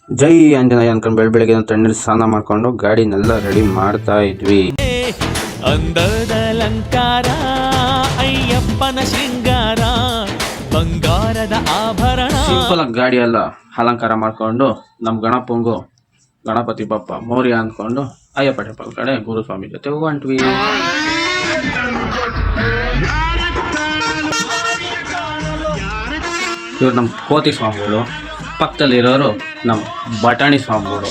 ಜೈ ಆಂಜನೇಯ ಅನ್ಕೊಂಡು ಬೆಳಗ್ಗೆ ತಣ್ಣೀರು ಸ್ನಾನ ಮಾಡ್ಕೊಂಡು ಗಾಡಿನೆಲ್ಲ ರೆಡಿ ಮಾಡ್ತಾ ಇದ್ವಿ. ಅಂದದ ಅಲಂಕಾರ ಅಯ್ಯಪ್ಪನ ಶೃಂಗಾರ ಬಂಗಾರದ ಆಭರಣ. ಸಿಂಪಲ್ ಆಗಿ ಗಾಡಿ ಎಲ್ಲ ಅಲಂಕಾರ ಮಾಡ್ಕೊಂಡು ನಮ್ ಗಣಪತಿ ಬಪ್ಪ ಮೌರ್ಯ ಅಂದ್ಕೊಂಡು ಅಯ್ಯಪ್ಪ ಟೆಂಪಲ್ ಕಡೆ ಗುರುಸ್ವಾಮಿ ಜೊತೆ ಹೊಂಟ್ವಿ. ಇವ್ರು ನಮ್ಮ ಕೋತಿ ಸ್ವಾಮಿಗಳು, ಪಕ್ಕದಲ್ಲಿರೋರು ನಮ್ಮ ಬಟಾಣಿ ಸ್ವಾಮಿಗಳು,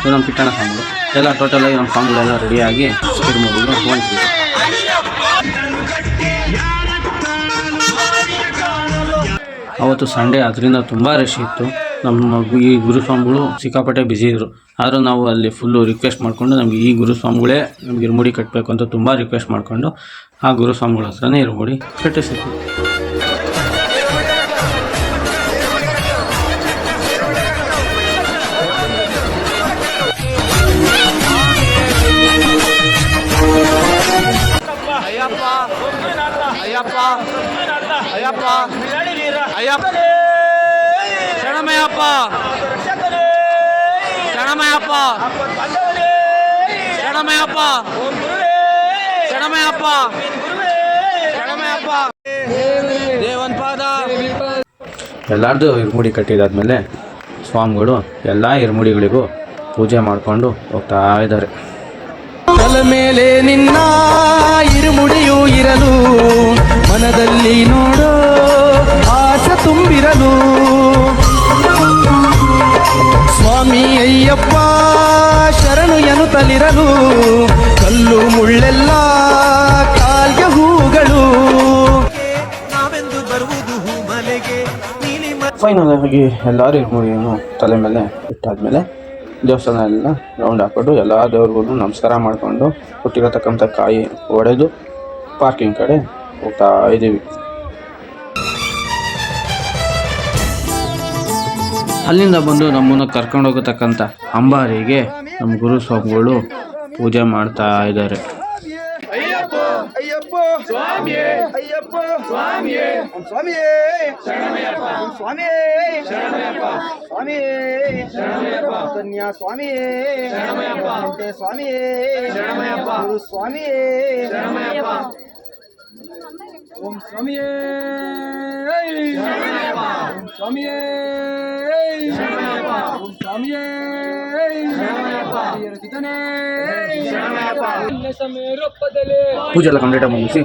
ಇವರು ನಮ್ಮ ಪಿಟ್ಟಣ ಸ್ವಾಮಿಗಳು. ಎಲ್ಲ ಟೋಟಲಾಗಿ ನಮ್ಮ ಸ್ವಾಮಿಗಳೆಲ್ಲ ರೆಡಿಯಾಗಿ ತಿರುಮೂರಿಗೆ ಹೊಂಟ್ವಿ. ಅವತ್ತು ಸಂಡೇ ಅದರಿಂದ ತುಂಬ ರಶ್ ಇತ್ತು. ನಮ್ಮ ಈ ಗುರುಸ್ವಾಮಿಗಳು ಸಿಕ್ಕಾಪಟ್ಟೆ ಬ್ಯುಸಿ ಇದ್ರು. ಆದರೂ ನಾವು ಅಲ್ಲಿ ಫುಲ್ಲು ರಿಕ್ವೆಸ್ಟ್ ಮಾಡಿಕೊಂಡು ನಮಗೆ ಈ ಗುರುಸ್ವಾಮಿಗಳೇ ನಮ್ಗೆ ಇರುಮುಡಿ ಕಟ್ಟಬೇಕು ಅಂತ ತುಂಬ ರಿಕ್ವೆಸ್ಟ್ ಮಾಡಿಕೊಂಡು ಆ ಗುರುಸ್ವಾಮಿಗಳ ಹತ್ರನೇ ಇರುಮುಡಿ ಕಟ್ಟಿಸಿದ್ವಿ. ಎಲ್ಲಾರ್ದು ಇರುಮುಡಿ ಕಟ್ಟಿದಾದ್ಮೇಲೆ ಸ್ವಾಮಿಗಳು ಎಲ್ಲ ಇರುಮುಡಿಗಳಿಗೂ ಪೂಜೆ ಮಾಡಿಕೊಂಡು ಹೋಗ್ತಾ ಇದ್ದಾರೆ. ತಲೆ ಮೇಲೆ ನಿನ್ನ ಇರುಮುಡಿಯೂ ಇರಲು ಮನದಲ್ಲಿ ನೋಡೋ ಆಸೆ ತುಂಬಿರಲು ಸ್ವಾಮಿ ಅಯ್ಯಪ್ಪ ಶರಣು ಎನ್ನುತ್ತಲಿರಲು ಕಲ್ಲು ಮುಳ್ಳೆಲ್ಲ ಕಾಲ್ಗೆ ಹೂಗಳು ನಾವೆಂದು ಬರುವುದು ಮಲೆಗೆ. ಫೈನಲ್ ಆಗಿ ಎಲ್ಲರೂ ಇರುಮುಡಿಯನ್ನು ತಲೆ ಮೇಲೆ ಇಟ್ಟಾದ್ಮೇಲೆ ದೇವಸ್ಥಾನ ಎಲ್ಲ ರೌಂಡ್ ಹಾಕ್ಕೊಂಡು ಎಲ್ಲ ದೇವ್ರಿಗೂ ನಮಸ್ಕಾರ ಮಾಡಿಕೊಂಡು ಕೊಟ್ಟಿರತಕ್ಕಂಥ ಕಾಯಿ ಒಡೆದು ಪಾರ್ಕಿಂಗ್ ಕಡೆ ಹೋಗ್ತಾ ಇದ್ದೀವಿ. ಅಲ್ಲಿಂದ ಬಂದು ನಮ್ಮನ್ನು ಕರ್ಕೊಂಡು ಹೋಗತಕ್ಕಂಥ ಅಂಬಾರಿಗೆ ನಮ್ಮ ಗುರುಸ್ವಾಮಿಗಳು ಪೂಜೆ ಮಾಡ್ತಾ ಇದ್ದಾರೆ. ಅಯ್ಯಪ್ಪ ಸ್ವಾಮಿಯೇ ಅಯ್ಯಪ್ಪ ಸ್ವಾಮಿಯೇ ಸ್ವಾಮಿಯೇ ಶರಣಮಯ್ಯಪ್ಪ ಸ್ವಾಮಿಯೇ ಶರಣಮಯ್ಯಪ್ಪ ಸ್ವಾಮಿಯೇ ಶರಣಮಯ್ಯಪ್ಪ ಕನ್ಯಾ ಸ್ವಾಮಿಯೇ ಶರಣಮಯ್ಯಪ್ಪ ಸ್ವಾಮಿಯೇ ಶರಣಮಯ್ಯಪ್ಪ ಗುರು ಸ್ವಾಮಿಯೇ ಶರಣಮಯ್ಯಪ್ಪ ಓಂ ಸ್ವಾಮಿಯೇ ಶರಣಮಯ್ಯಪ್ಪ ಓಂ ಸ್ವಾಮಿಯೇ ಶರಣಮಯ್ಯಪ್ಪ ಓಂ ಸ್ವಾಮಿಯೇ ಶರಣಮಯ್ಯಪ್ಪ ಪೂಜೆ ಎಲ್ಲ ಕಂಪ್ಲೀಟ್ ಆಗಿ ಮುಗಿಸಿ